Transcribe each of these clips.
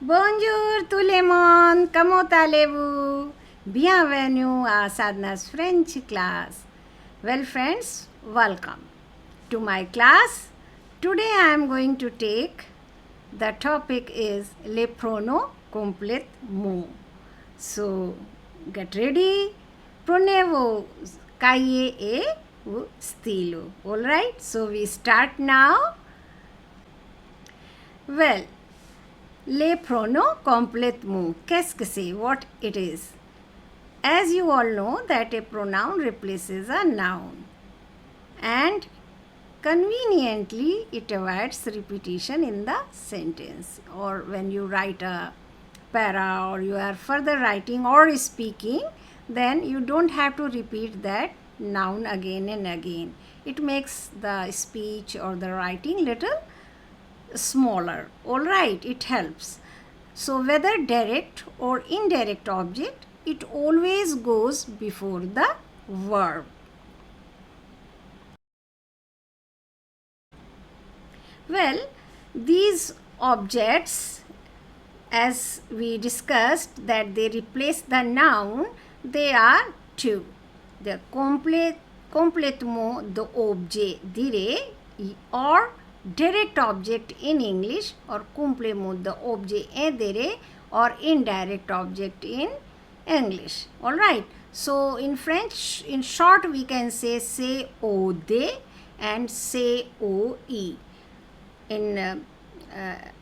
Bonjour tout le monde, comment allez-vous? Bienvenue à Sadhana's French class. Well friends, welcome to my class. Today I am going to take the topic is les pronoms complètement. So get ready. Prenez vos cahiers et vos stylos. Alright, so we start now. Well, les pronoms complètement. Qu'est-ce que c'est? What it is? As you all know that a pronoun replaces a noun and conveniently it avoids repetition in the sentence, or when you write a para or you are further writing or speaking, then you don't have to repeat that noun again and again. It makes the speech or the writing little smaller. All right, it helps. So whether direct or indirect object, it always goes before the verb. Well, these objects, as we discussed that they replace the noun, they are two. The complètement the objet dire, or direct object in English, or complément the objet dire, or indirect object in English. Alright, so in French, in short, we can say COD and COE.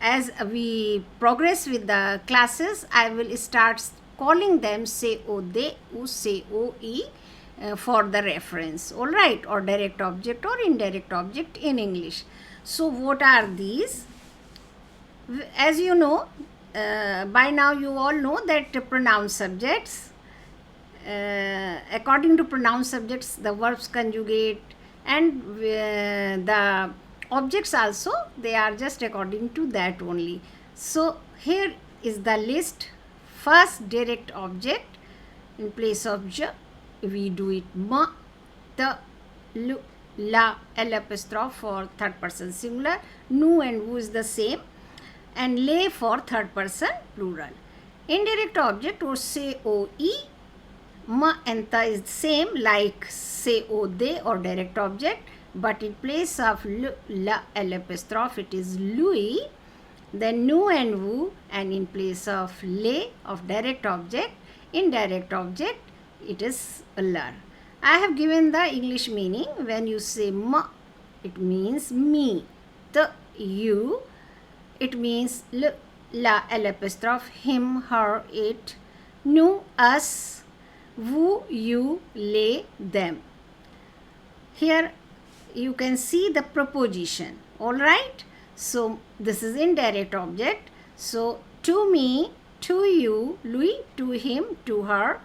As we progress with the classes, I will start calling them COD or COE for the reference. Alright, or direct object or indirect object in English. So what are these? As you know, by now you all know that pronoun subjects, according to pronoun subjects, the verbs conjugate, and the objects also, they are just according to that only. So here is the list. First, direct object, in place of j, we do it ma, the, lu, la, l apostrophe for third person singular, nu and vu is the same, and le for third person plural. Indirect object or COE, ma and ta is same like COD or direct object, but in place of l, la, l apostrophe, it is lui, then nu and vu, and in place of le of direct object, indirect object, it is lar. I have given the English meaning. When you say ma, it means me. The, you, it means l, la, l apostrophe, him, her, it. Nu, us. Vu, you, le, them. Here you can see the preposition. Alright. So this is indirect object. So to me, to you, lui, to him, to her,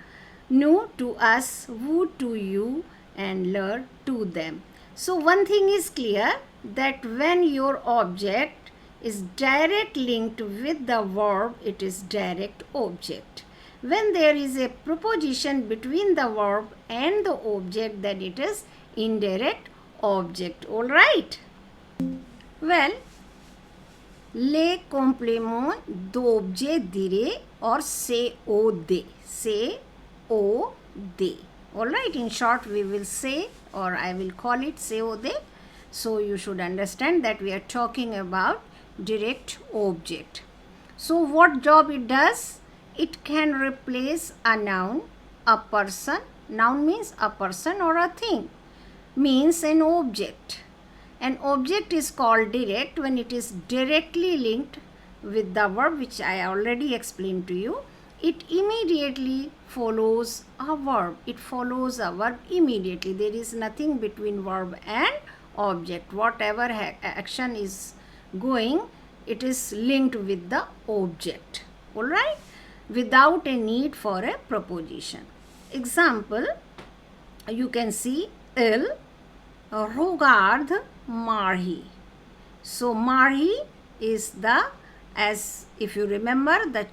nu to us, vu to you, and ler to them. So one thing is clear, that when your object is direct linked with the verb, it is direct object. When there is a preposition between the verb and the object, then it is indirect object. All right. Well, les compléments d'objet dire or COD. COD. Alright, in short we will say, or I will call it COD. So you should understand that we are talking about direct object. So what job it does? It can replace a noun, a person. Noun means a person or a thing. Means an object. An object is called direct when it is directly linked with the verb, which I already explained to you. It immediately follows a verb. It follows a verb immediately. There is nothing between verb and object. Whatever action is going, it is linked with the object. Alright? Without a need for a preposition. Example, you can see il regarde Marie. So Marie is the, as if you remember that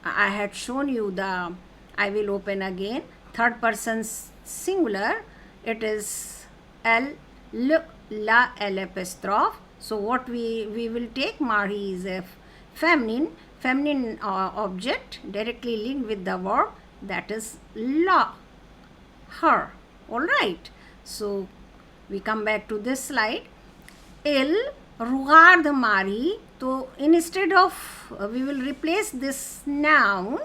I had shown you the, I will open again, third person singular, it is L, L, La, L apostrophe. So what we will take, Marie is a feminine feminine object directly linked with the verb, that is la, her. Alright, so we come back to this slide. Il regarde Marie. So instead of we will replace this noun,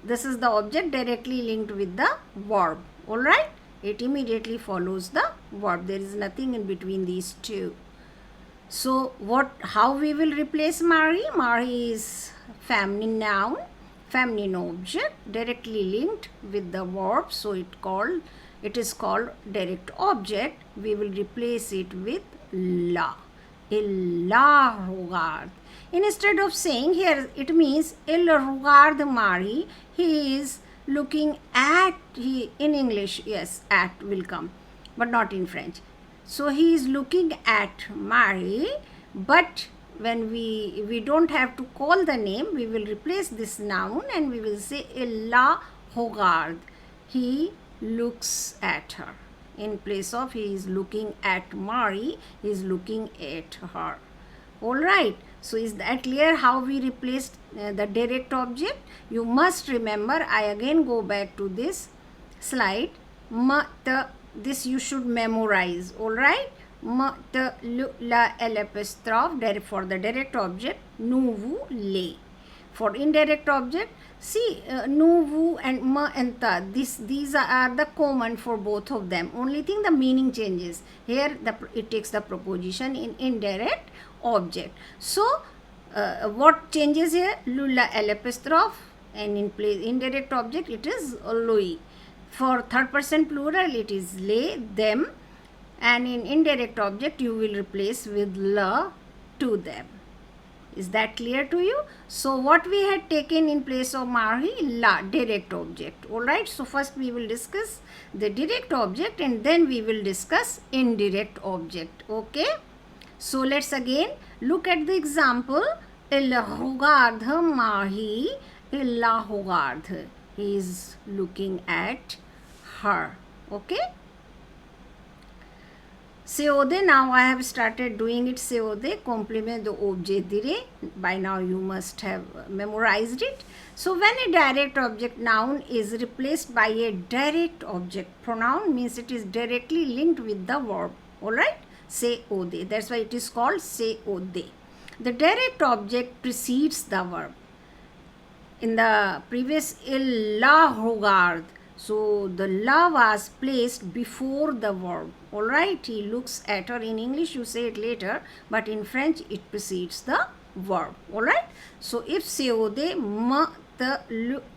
this is the object directly linked with the verb. Alright, it immediately follows the verb. There is nothing in between these two. So how we will replace Marie? Marie is feminine noun, feminine object directly linked with the verb, so it is called direct object. We will replace it with la. Il la regarde. Instead of saying here, it means il regarde Marie. He is looking at, in English, yes, at will come, but not in French. So he is looking at Marie, but when we don't have to call the name, we will replace this noun and we will say il la regarde. He looks at her. In place of he is looking at Marie, he is looking at her. Alright, so is that clear how we replaced the direct object? You must remember, I again go back to this slide. This you should memorize. Alright, la, l apostrophe for the direct object, nous, vous, les. For indirect object, see, nous, vous and ma and ta, these are the common for both of them. Only thing the meaning changes. Here it takes the preposition in indirect object. So what changes here? La, l apostrophe, and in place indirect object it is lui. For third person plural it is les, them, and in indirect object you will replace with la, to them. Is that clear to you? So what we had taken in place of Marie? La, direct object. Alright, so first we will discuss the direct object and then we will discuss indirect object. Okay, so let's again look at the example. Il regarde Marie, il la regarde. He is looking at her. Okay, COD, now I have started doing it. COD, complément d'objet direct. By now you must have memorized it. So when a direct object noun is replaced by a direct object pronoun, means it is directly linked with the verb. Alright, COD. That's why it is called COD. The direct object precedes the verb. In the previous, il la regarde. So the la was placed before the verb. Alright, he looks at her. In English you say it later, but in French it precedes the verb. Alright, so if COD, ma, the,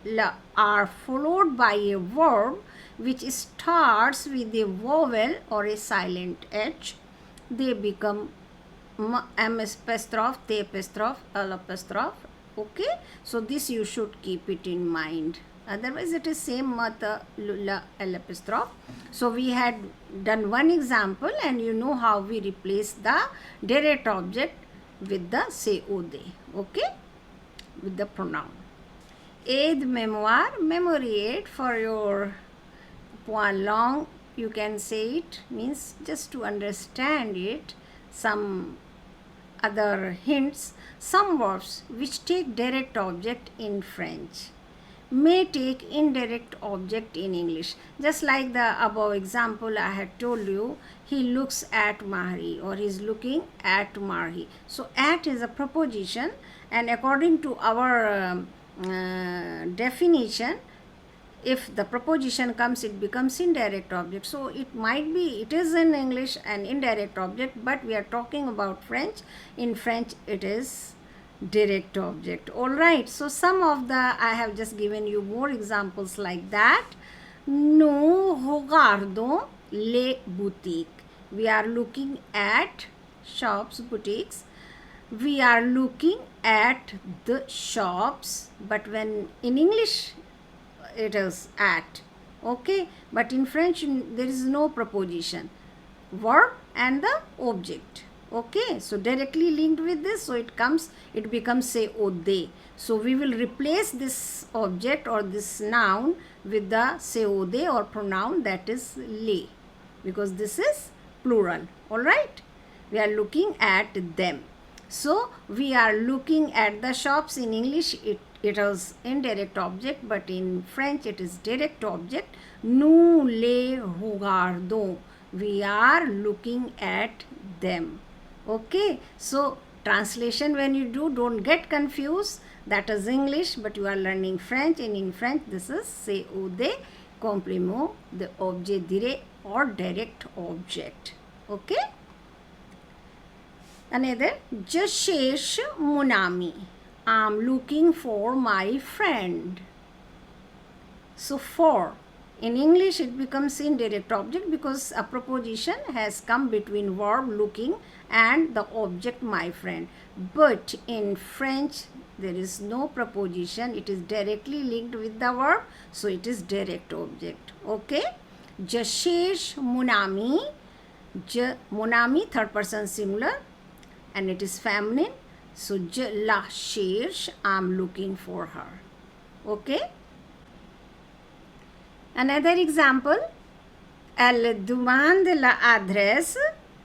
la are followed by a verb which starts with a vowel or a silent H, they become m apostrophe, t apostrophe, l apostrophe. Okay, so this you should keep it in mind. Otherwise it is same mata, la, l apostrophe. So we had done one example and you know how we replace the direct object with the COD. Okay, with the pronoun. Aide mémoire, memory aid for your point long, you can say it, means just to understand it. Some other hints, some verbs which take direct object in French may take indirect object in English. Just like the above example I had told you, he looks at Marie or he is looking at Marie. So at is a preposition, and according to our definition, if the preposition comes, it becomes indirect object. So it might be, it is in English an indirect object, but we are talking about French. In French it is direct object. Alright, so some of the, I have just given you more examples like that. Nous regardons les boutiques. We are looking at shops, boutiques. We are looking at the shops, but when in English it is at. Okay, but in French there is no preposition, verb and the object. Okay, so directly linked with this, so it becomes say COD. So we will replace this object or this noun with the COD or pronoun, that is les, because this is plural. Alright, we are looking at them. So we are looking at the shops. In English it is indirect object, but in French it is direct object. Nous les regardons. We are looking at them. Okay, so translation when you do, don't get confused. That is English, but you are learning French, and in French this is COD, complément, the objet direct or direct object. Okay. Another, je cherche mon ami. I'm looking for my friend. So for, in English it becomes indirect object because a preposition has come between verb looking and the object my friend. But in French there is no preposition, it is directly linked with the verb, so it is direct object. Okay. Je cherche mon ami. Mon ami, third person singular, and it is feminine. So je la cherche, I'm looking for her. Okay. Another example, elle demande l'adresse.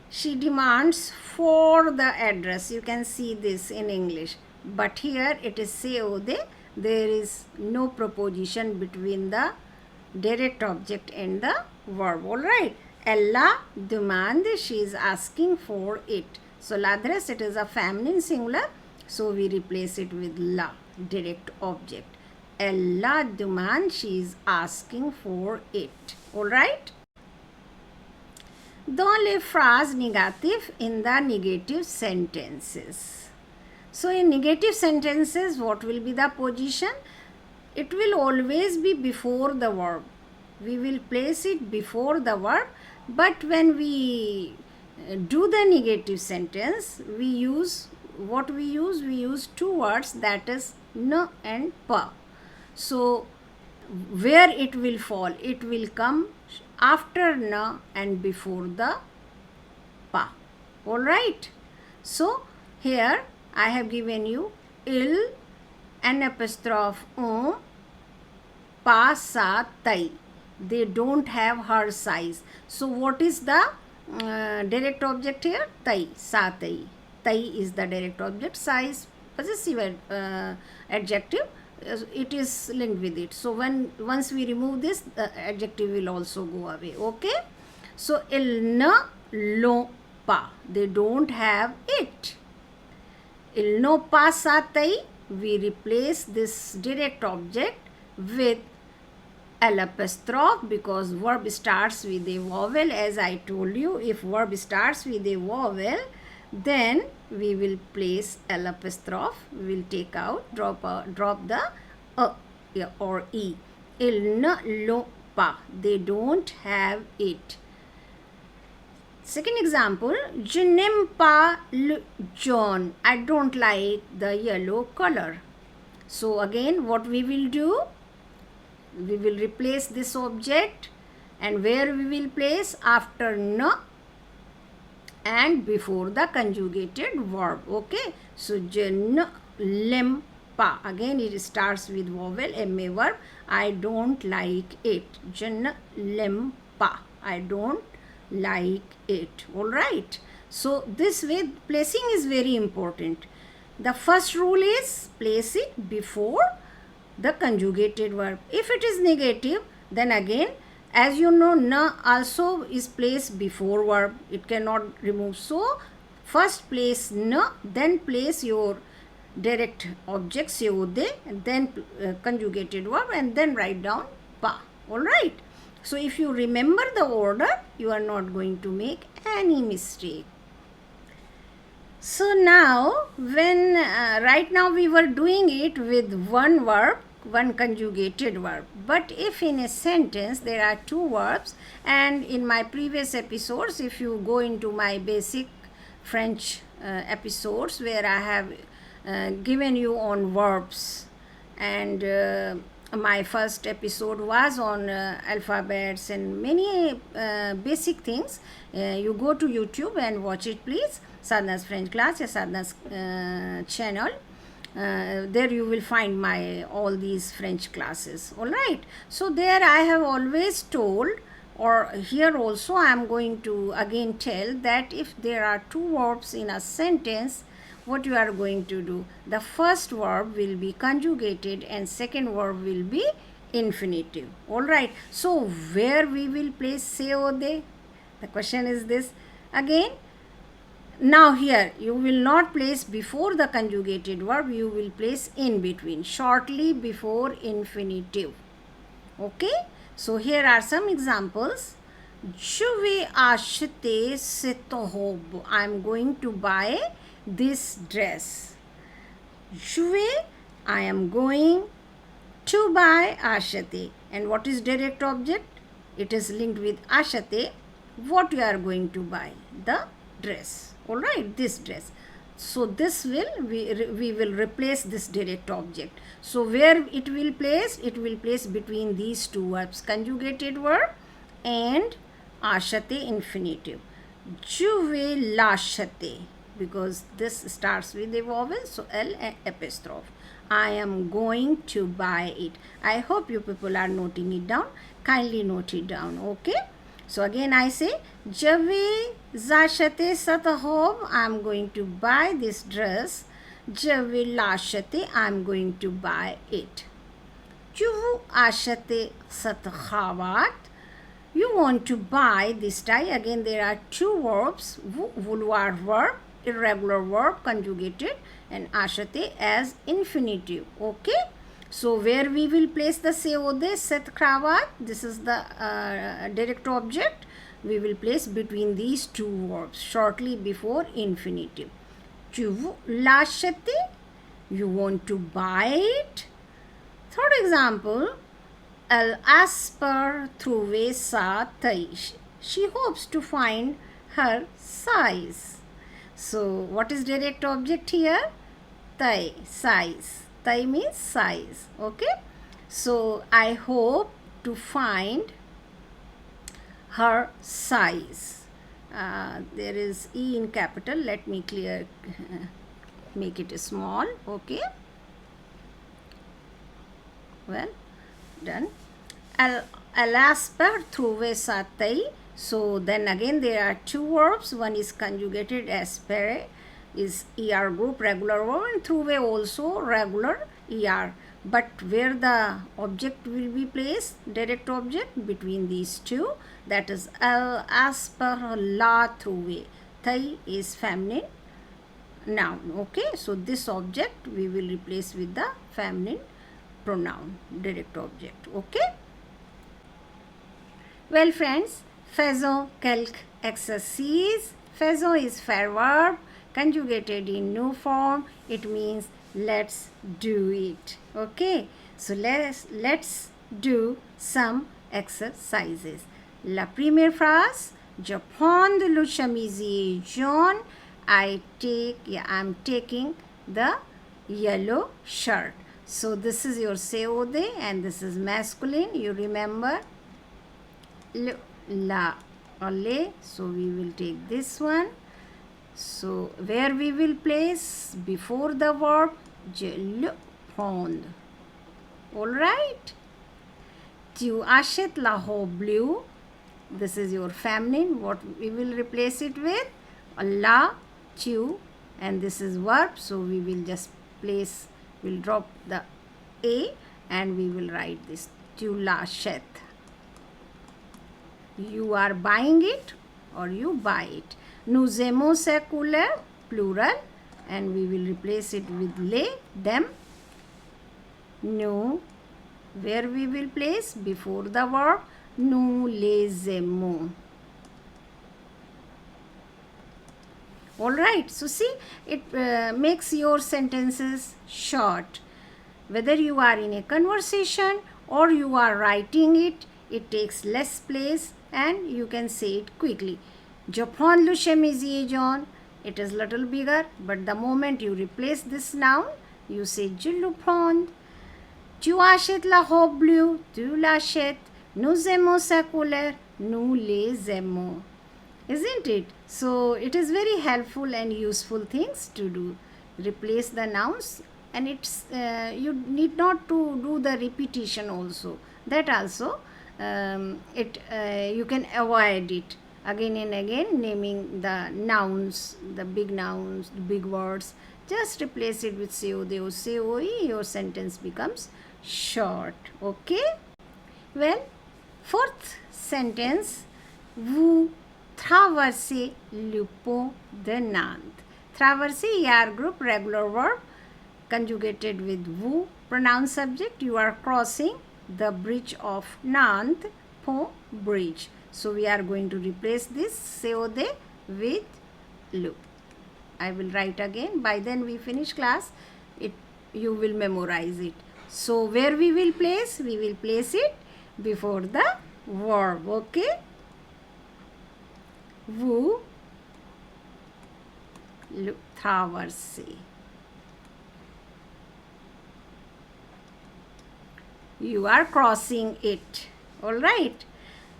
She demands for the address. You can see this in English, but here it is COD. There is no preposition between the direct object and the verb. All right. Elle la demande, she is asking for it. So l'adresse, it is a feminine singular, so we replace it with la, direct object. Elle la demande, she is asking for it. All right. Dans les phrases négatives, in the negative sentences. So in negative sentences, what will be the position? It will always be before the verb. We will place it before the verb, but when we do the negative sentence, we use what we use? We use two words, that is n and pa. So where it will fall? It will come after na and before the pa. All right. So here I have given you il, an apostrophe on, pa, sa, tai. They don't have her size. So what is the direct object here? Tai, sa, tai. Tai is the direct object. Size, possessive adjective. It is linked with it. So once we remove this, the adjective will also go away. Okay. So ils ne l'ont pas. They don't have it. Ils n'ont pas sa taille. We replace this direct object with l'apostrophe because verb starts with a vowel. As I told you, if verb starts with a vowel, then we will place l'apostrophe. We will take out, drop the or e. Ils ne l'ont pas. They don't have it. Second example, je n'aime pas le jaune. I don't like the yellow color. So again, what we will do? We will replace this object, and where we will place? After na and before the conjugated verb. Okay. So je ne l'aime pas. Again it starts with vowel, ma verb. I don't like it. Je ne l'aime pas. I don't like it. All right. So this way placing is very important. The first rule is place it before the conjugated verb. If it is negative, then again, as you know, na also is placed before verb. It cannot remove. So first place na, then place your direct object COD, and then conjugated verb, and then write down pa. All right. So if you remember the order, you are not going to make any mistake. So now, when right now we were doing it with one verb, one conjugated verb. But if in a sentence there are two verbs, and in my previous episodes, if you go into my basic French episodes where I have given you on verbs, and my first episode was on alphabets and many basic things. You go to YouTube and watch it, please. Sadhana's French class, or Sadhana's channel. There you will find my all these French classes. All right. So there I have always told, or here also I am going to again tell, that if there are two verbs in a sentence, what you are going to do? The first verb will be conjugated and second verb will be infinitive. Alright, so where we will place se or they? The question is this. Again, now here you will not place before the conjugated verb, you will place in between, shortly before infinitive. Okay, so here are some examples. Juve ashte setohob. I am going to buy this dress. Juve, I am going to buy ashate. And what is direct object? It is linked with ashate. What you are going to buy? The dress. Alright, this dress. So this will, we will replace this direct object. So where it will place? It will place between these two verbs, conjugated verb and ashate infinitive. Juve lashate, because this starts with a vowel, so L apostrophe. I am going to buy it. I hope you people are noting it down. Kindly note it down, okay? So again I say, Jave zashate satahob, I am going to buy this dress. Jave lashate, I am going to buy it. Juvu ashate sathavat, you want to buy this tie. Again there are two verbs, vulvar verb, irregular verb conjugated, and ashate as infinitive. Okay, so where we will place the seode set kravat, this is the direct object, we will place between these two verbs shortly before infinitive. Juvu lashate, you want to buy it. Third example, Al asper thruve sa tai, she hopes to find her size. So what is direct object here? Tai, size. Tai means size. Okay, so I hope to find her size. There is E in capital. Let me make it small. Okay, well done. Alasper thruve satai. So then again there are two verbs. One is conjugated, aspere is ER group, regular verb, and thruve also regular ER. But where the object will be placed, direct object, between these two, that is al asper la thruve. Thai is feminine noun. Okay, so this object we will replace with the feminine pronoun, direct object. Okay, well friends, faisons quelques exercices. Faisons is fair verb conjugated in new form. It means let's do it. Okay, so let's do some exercises. La première phrase, je prends le chemisier jaune. I'm taking the yellow shirt. So this is your seode and this is masculine. You remember le, la or le. So we will take this one. So where we will place before the verb, je le prends. All right. Tu achètes la robe bleue. This is your feminine. What we will replace it with? La, tu, and this is verb. So we will just place, we'll drop the A and we will write this. Tu l'achètes. You are buying it or you buy it. Nous aimons ces couleurs, plural, and we will replace it with les, them. Nous, where we will place before the verb, nous les aimons. Alright, so see, it makes your sentences short. Whether you are in a conversation or you are writing it, it takes less place and you can say it quickly. Je prends le chemisier jaune. It is little bigger, but the moment you replace this noun, you say je le prends. Tu achètes la robe bleue. Tu l'achètes. Nous aimons sa couleur. Nous les aimons. Isn't it? So it is very helpful and useful things to do. Replace the nouns, and it's you need not to do the repetition also. That also you can avoid it. Again and again, naming the nouns, the big words, just replace it with COD or COE. Your sentence becomes short. Okay. Well, fourth sentence, vous traversez le pont de Nantes. Traverser, ER group, regular verb, conjugated with vous, pronoun subject. You are crossing the bridge of Nantes, pont, bridge. So we are going to replace this COD with le. I will write again. By then we finish class. You will memorize it. So where we will place? We will place it before the verb. Okay. Vous traversez. You are crossing it. Alright.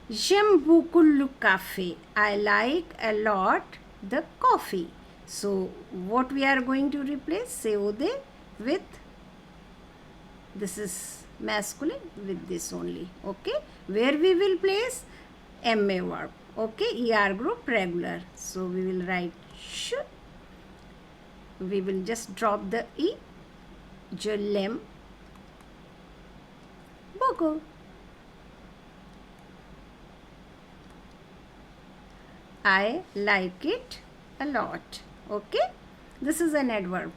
J'aime beaucoup le café. I like a lot the coffee. So what we are going to replace? COD with, this is masculine, with this only. Okay. Where we will place? MA verb. Okay. ER group, regular. So we will write should. We will just drop the E. Je l'aime beaucoup. I like it a lot. Okay. This is an adverb.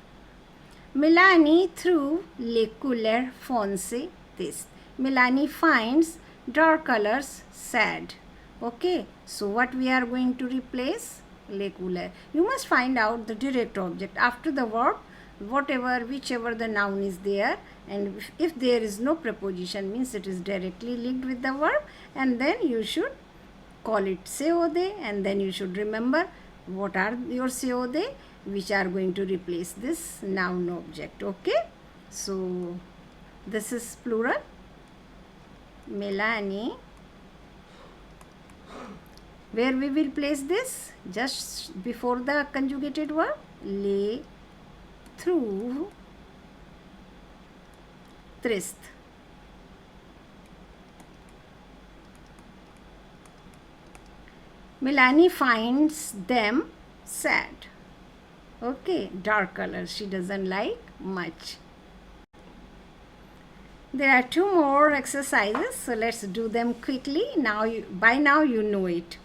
Melanie threw les couleurs foncées this. Melanie finds dark colors sad. Okay. So what we are going to replace? Les couleurs. You must find out the direct object after the verb, whichever the noun is there, and if there is no preposition, means it is directly linked with the verb, and then you should call it COD, and then you should remember what are your COD which are going to replace this noun object. Okay. So this is plural. Melanie. Where we will place this? Just before the conjugated verb. Les through triste. Melanie finds them sad. Okay, dark colors she doesn't like much. There are two more exercises, so let's do them quickly. By now you know it.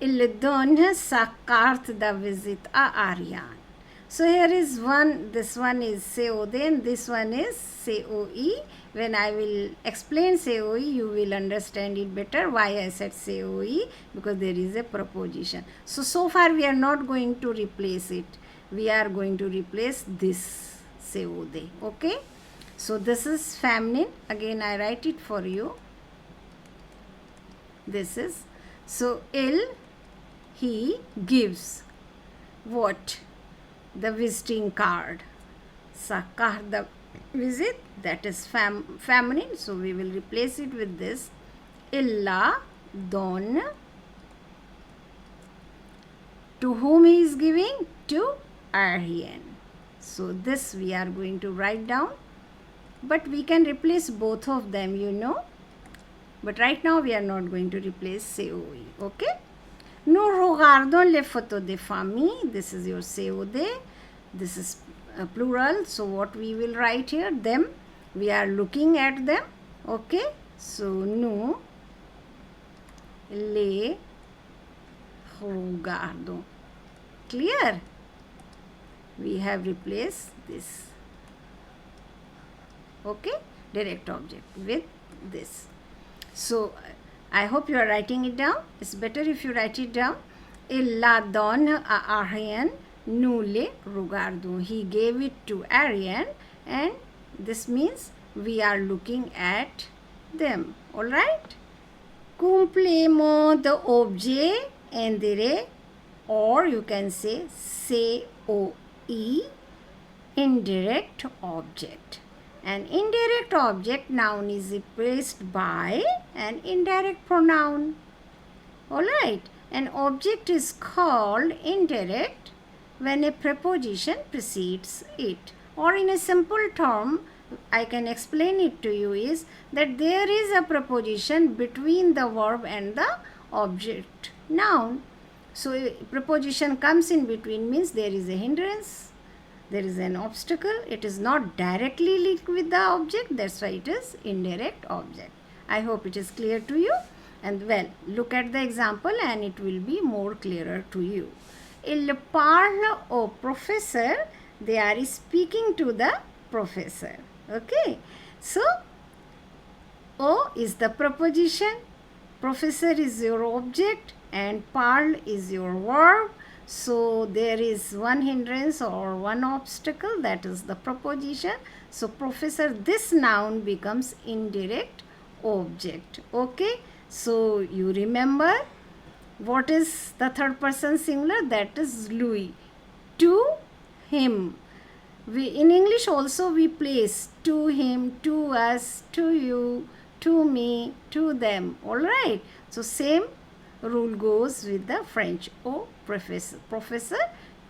Il donne sa carte de visite à Ariane. So here is one, this one is COD and this one is COE. When I will explain COE, you will understand it better why I said COE, because there is a preposition. So far we are not going to replace it. We are going to replace this COD. Okay. So this is feminine. Again I write it for you. This is, so he gives what? The visiting card. Sa carte de visite, that is feminine. So we will replace it with this. Il la donne. To whom he is giving? To Ariane. So this we are going to write down. But we can replace both of them, you know. But right now we are not going to replace COE. Okay. Nous regardons les photos de famille. This is your COD. This is plural. So what we will write here? Them. We are looking at them. Okay. So nous les regardons. Clear? We have replaced this. Okay. Direct object with this. So I hope you are writing it down. It's better if you write it down. Il la donne à Ariane, nous les regardons. He gave it to Ariane, and this means we are looking at them. Alright? Complément d'objet indirect, or you can say COE, indirect object. An indirect object noun is replaced by an indirect pronoun. Alright, an object is called indirect when a preposition precedes it. Or in a simple term, I can explain it to you is that there is a preposition between the verb and the object noun. So a preposition comes in between means there is a hindrance. There is an obstacle. It is not directly linked with the object. That's why it is indirect object. I hope it is clear to you. And well, look at the example and it will be more clearer to you. Il parle au professeur. They are speaking to the professor. Okay. So, O is the preposition. Professor is your object and parle is your verb. So there is one hindrance or one obstacle, that is the preposition. So professor, this noun becomes indirect object. Okay. So you remember what is the third person singular? That is Louis. To him. In English also we place to him, to us, to you, to me, to them. Alright. So same rule goes with the French. Oh, professor,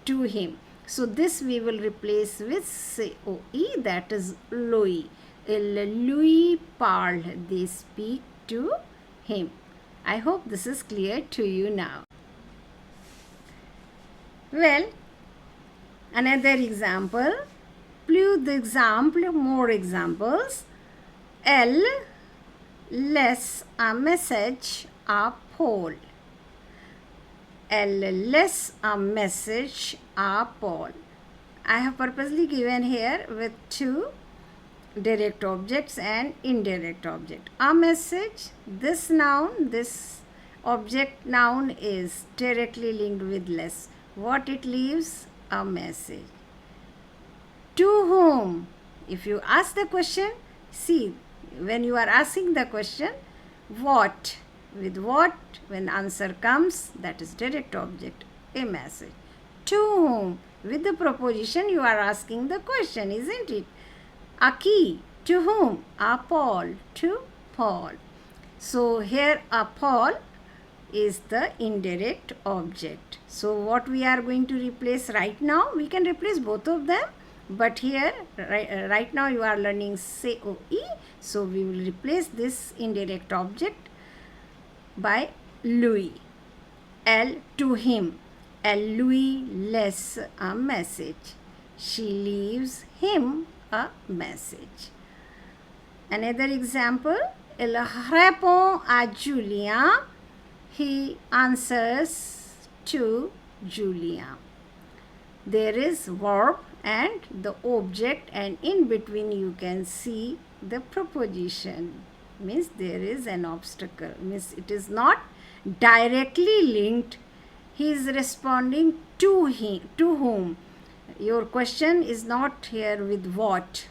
to him. So this we will replace with COE, that is Louis. Louis parle. They speak to him. I hope this is clear to you now. Well, another example. Plus d'exemples, more examples. Elle laisse un message à Paul. Elle laisse a message à Paul. I have purposely given here with two direct objects and indirect object. A message, this noun, this object noun is directly linked with less. What it leaves? A message. To whom? If you ask the question, see, when you are asking the question, what? With what? When answer comes, that is direct object, a message. To whom? With the proposition you are asking the question, isn't it? A qui? To whom? A Paul. To Paul. So here a Paul is the indirect object. So what we are going to replace right now? We can replace both of them. But here, right now you are learning COE. So we will replace this indirect object by Louis. Elle to him. Elle lui laisse a message. She leaves him a message. Another example. Elle répond à Julien. He answers to Julien. There is verb and the object, and in between you can see the preposition. Means there is an obstacle. Means it is not directly linked. He is responding to him. To whom? Your question is not here with what.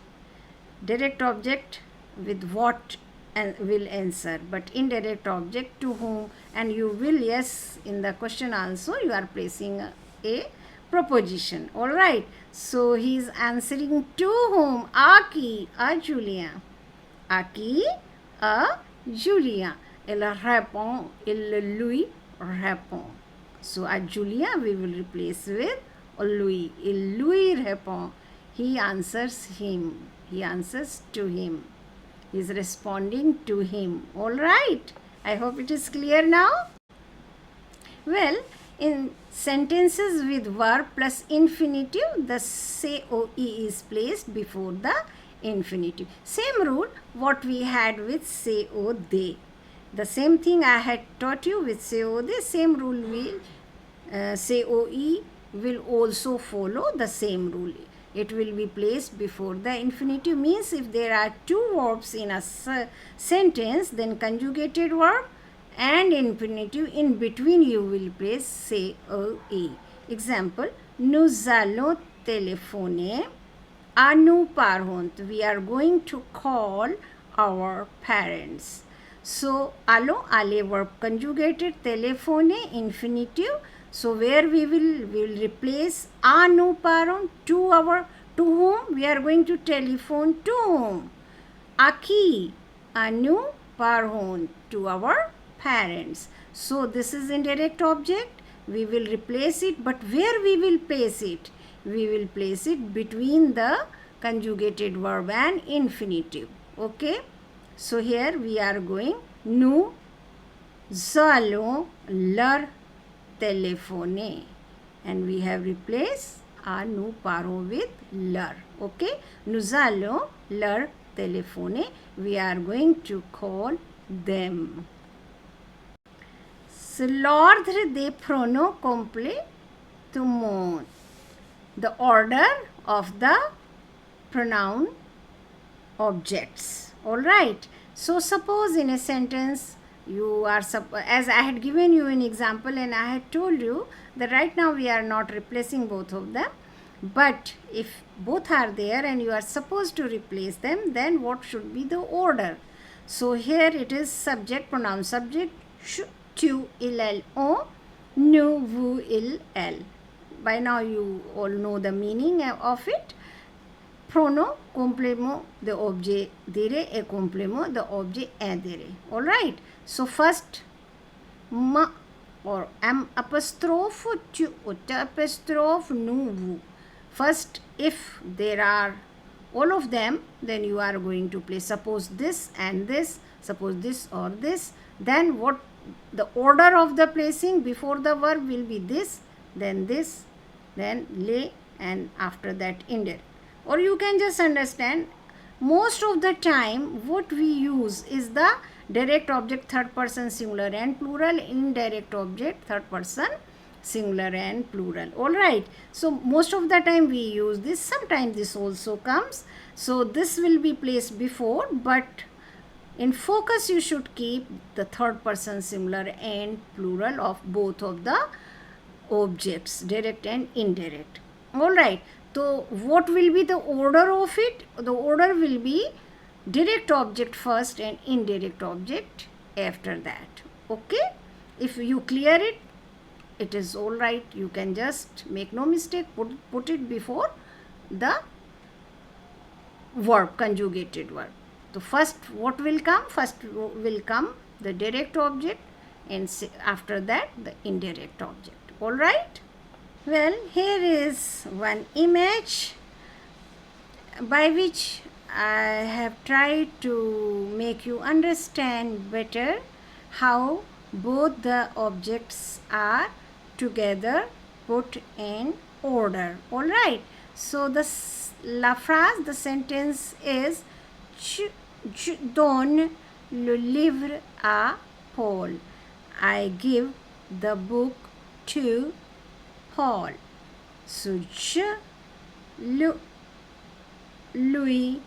Direct object with what and will answer, but indirect object to whom, and you will, yes, in the question also you are placing a proposition. All right. So he is answering to whom? A qui? A Julien. A qui? A Julien. Il répond. Il lui répond. So à Julien we will replace with Louis. Il lui répond. He answers him. He answers to him. He is responding to him. All right. I hope it is clear now. Well, in sentences with verb plus infinitive, the COE is placed before the infinitive. Same rule what we had with CO they. The same thing I had taught you with CO they. Same rule will COE will also follow the same rule. It will be placed before the infinitive. Means if there are two verbs in a sentence, then conjugated verb and infinitive, in between you will place COE. Example, nous allons téléphoner à nos parents. We are going to call our parents. So, allons, aller verb conjugated, téléphoner, infinitive. So, where we will replace à nos parents, to whom we are going to telephone to whom? À qui? À nos parents, to our parents. So this is indirect object. We will replace it, but where we will place it? We will place it between the conjugated verb and infinitive. Okay. So here we are going, nous allons leur téléphoner, and we have replaced nous parlons with leur. Okay? Nous allons leur téléphoner. We are going to call them. C'est l'ordre des pronoms complètement. The order of the pronoun objects. All right. So suppose in a sentence you are, as I had given you an example and I had told you that right now we are not replacing both of them. But if both are there and you are supposed to replace them, then what should be the order? So here it is subject, pronoun subject, tu, il, on, nous, vous, il, elle. By now you all know the meaning of it. Pronom, complément, the objet dire, et complément, the objet dire. All right. So first, ma or am apostrophe, tu, apostrophe, nous, vous. First, if there are all of them, then you are going to place, suppose this and this, suppose this or this, then what the order of the placing before the verb will be this, then les, and after that indirect. Or you can just understand, most of the time what we use is the direct object third person singular and plural, indirect object third person singular and plural. All right. So most of the time we use this. Sometimes this also comes. So this will be placed before, but in focus you should keep the third person singular and plural of both of the objects, direct and indirect. All right. So what will be the order of it? The order will be direct object first and indirect object after that. Okay. If you clear it, it is all right. You can just make no mistake, put it before the verb, conjugated verb. So first what will come? First will come the direct object and after that the indirect object. All right. Well, here is one image by which I have tried to make you understand better how both the objects are together put in order. All right. So la phrase, the sentence is je donne le livre à Paul. I give the book to Paul. So je lui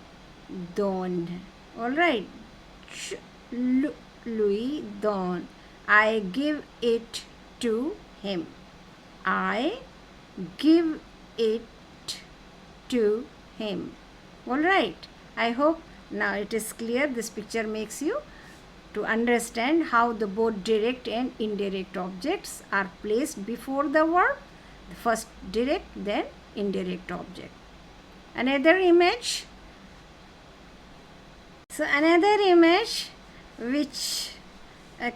donne. All right. Je lui donne. I give it to him. I give it to him. All right. I hope now it is clear. This picture makes you to understand how the both direct and indirect objects are placed before the verb. First direct, then indirect object. Another image. So another image which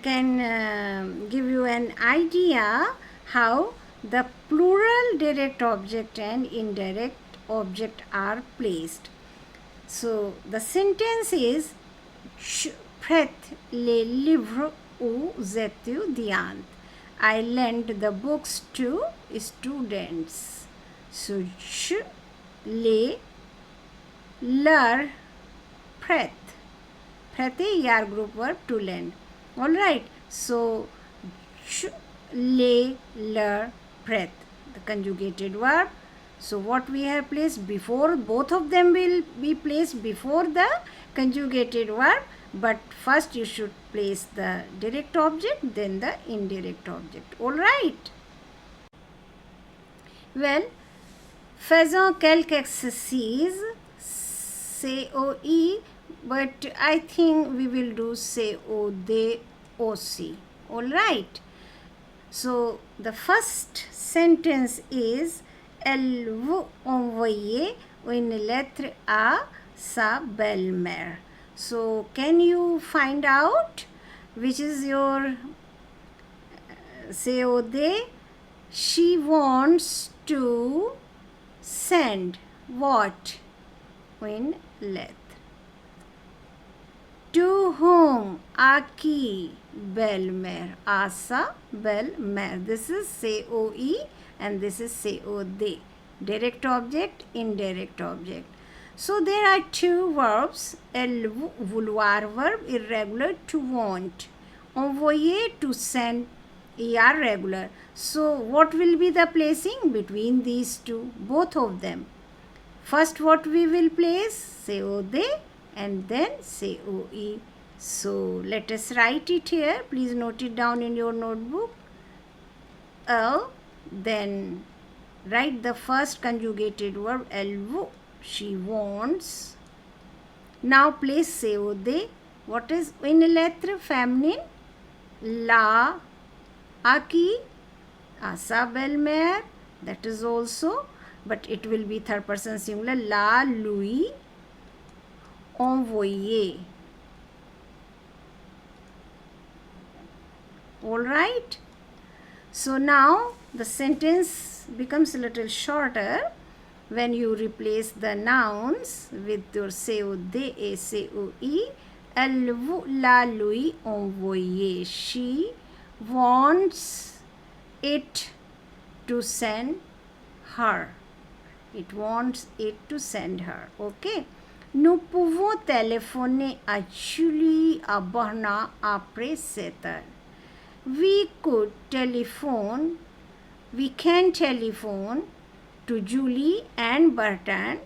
can give you an idea how the plural direct object and indirect object are placed. So the sentence is je prête les livres aux étudiants. I lend the books to students. So je les leur prête. Prête er group verb to lend. All right. So je les leur prête, the conjugated verb. So what we have placed before, both of them will be placed before the conjugated verb, but first you should place the direct object, then the indirect object. All right. Well, faisons quelques exercices, COE, but I think we will do COD aussi. All right. So the first sentence is elle vous envoyer une lettre à sa belle-mère. So can you find out which is your COD? She wants to send what? Une lettre. To whom? À qui? Belle-mère. À sa belle-mère. This is COE and this is COD. direct object, indirect object. So there are two verbs, vouloir verb, irregular, to want. Envoyer, to send, er regular. So what will be the placing between these two, both of them? First what we will place, COD, and then COE. So let us write it here. Please note it down in your notebook. Then write the first conjugated verb, elle, she wants. Now place COD. What is une lettre feminine? La, a qui, à sa belle-mère. That is also, but it will be third person singular. La, lui, envoyer. All right. So now the sentence becomes a little shorter when you replace the nouns with your COD et COE. Elle vous la lui envoyer. She wants it to send her. It wants it to send her. Okay. Nous pouvons téléphoner à Julie à Berna après 7 heures. We can telephone to Julie and Bertrand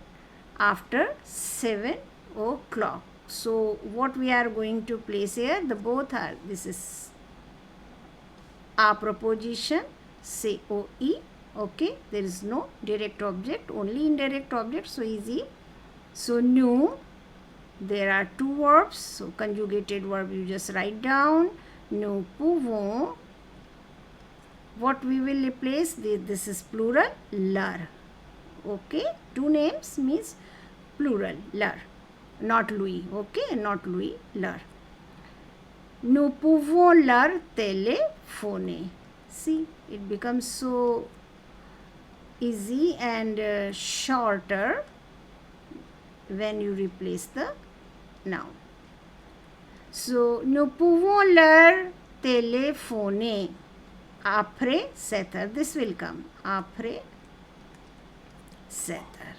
after 7 o'clock. So what we are going to place here, the both are, this is a proposition, COE. Okay, there is no direct object, only indirect object, so easy. So nous, there are two verbs, so conjugated verb you just write down. Nous pouvons, what we will replace, this is plural, leur. Okay, two names means plural, leur, not Louis. Okay, not Louis, leur. Nous pouvons leur téléphoner. See, it becomes so easy and shorter when you replace the noun. So, nous pouvons leur téléphoner après 7 heures. This will come après 7 heures.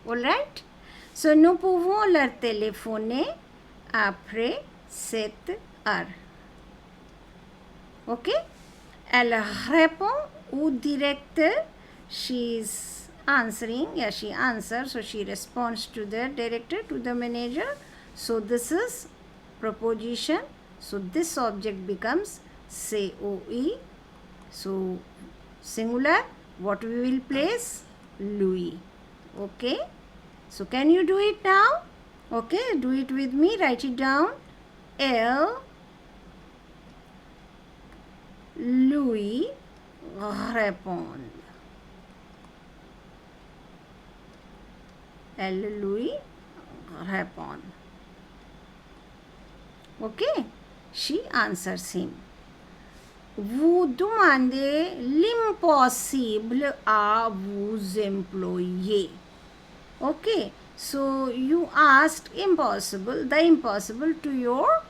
All right. So, nous pouvons leur téléphoner après 7 heures. Okay. Elle répond au directeur. She is answering. Yeah, she answers. So, she responds to the director, to the manager. So, this is proposition. So, this object becomes COE. So, singular. What we will place? Louis. Okay. So, can you do it now? Okay, do it with me. Write it down. Elle, Louis répond. Elle, Louis répond. Okay, she answers him. Vous demandez l'impossible à vos employés. Okay, so you asked the impossible to your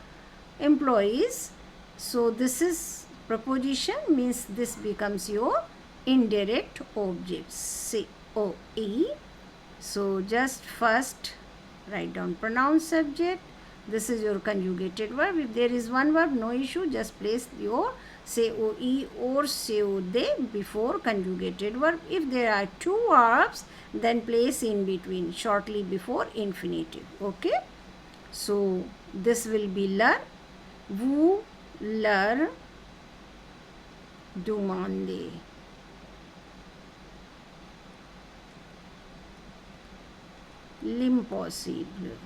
employees. So this is proposition, means this becomes your indirect object, COE. So just first write down pronoun subject. This is your conjugated verb. If there is one verb, no issue, just place your COE or COD before conjugated verb. If there are two verbs, then place in between, shortly before infinitive. Okay. So this will be leur. Vous leur demandez. L'impossible.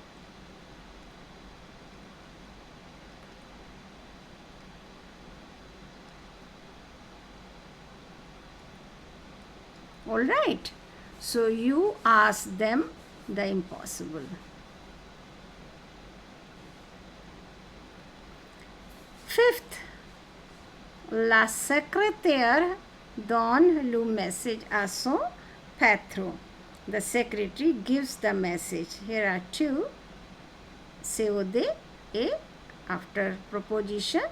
All right. So you ask them the impossible. Fifth, la secrétaire donne le message à son patron. the secretary gives the message. Here are two. COD, A, after proposition.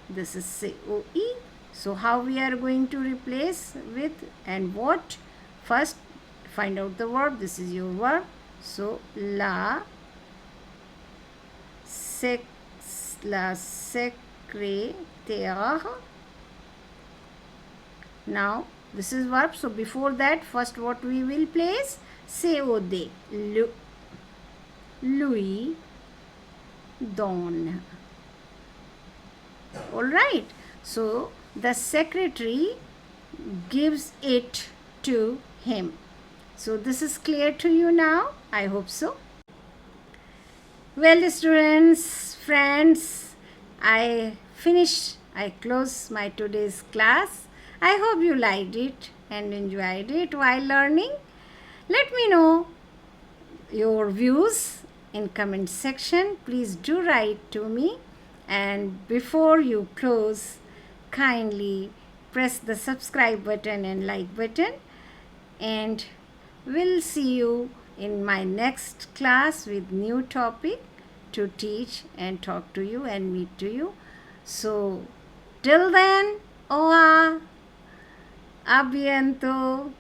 This is COE. So how we are going to replace with and what? First, find out the verb. This is your verb. So la secrétaire. Now this is verb. So before that, first what we will place? COD. Lui donne. All right. So the secretary gives it to him. So this is clear to you now? I hope so. Well, students, friends, I close my today's class. I hope you liked it and enjoyed it while learning. Let me know your views in comment section. Please do write to me, and before you close, kindly press the subscribe button and like button, and we'll see you in my next class with new topic to teach and talk to you and meet to you. So till then, a bientôt.